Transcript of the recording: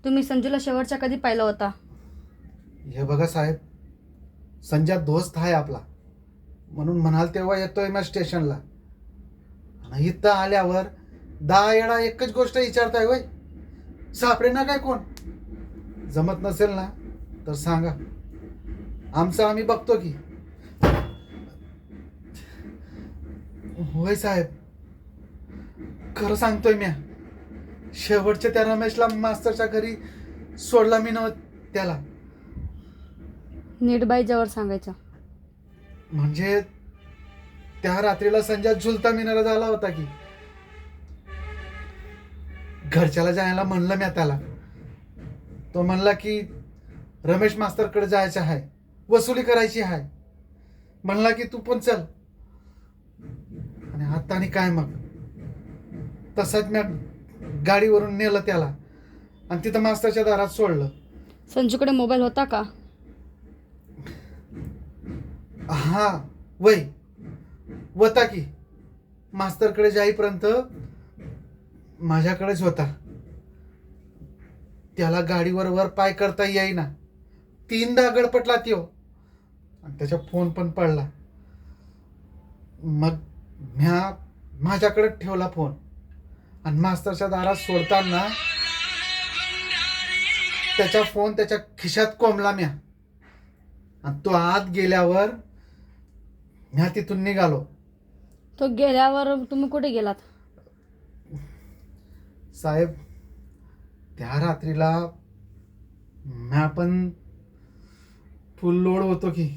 तुम्ही संजूला शेवटचा कधी पाहिला होता? हे बघा साहेब, संजय दोस्त आहे आपला, म्हणून म्हणाल तेव्हा येतोय मग स्टेशनला. आणि इथं आल्यावर 10 येळा एकच गोष्ट विचारताय वय, सापडे ना काय कोण? जमत नसेल ना तर सांगा, आमचं आम्ही बघतो की. होय साहेब, खरं सांगतोय म्या. शेवटच्या त्या रमेशला मास्तरच्या घरी सोडला मी नव्हत त्याला. नीट बाईच्यावर सांगायचं. म्हणजे त्या रात्रीला संजय झुलता मिनारा झाला होता की. घरच्याला जायला म्हणलं मी त्याला. तो म्हणला की रमेश मास्तरकडे जायचं आहे, वसुली करायची आहे. म्हणला की तू पण चल. आणि आता आणि काय मग, तसाच मी गाडीवरून नेलं त्याला आणि तिथं मास्तरच्या दारात सोडलं. संजूकडे मोबाईल होता का? हा वय होता की. मास्तरकडे जाईपर्यंत माझ्याकडेच होता. त्याला गाडीवर वर पाय करता येईना, 3दा गडपटला त्यो आणि त्याचा फोन पण पडला. मग म्या माझ्याकडे ठेवला फोन आणि मास्तरच्या दारात सोडताना त्याचा फोन त्याच्या खिशात कोंबला म्या. आणि तो आत गेल्यावर म्या तिथून निघालो. तो गेल्यावर तुम्ही कुठे गेलात? साहेब, त्या रात्रीला म्या पण फुल लोड होतो की.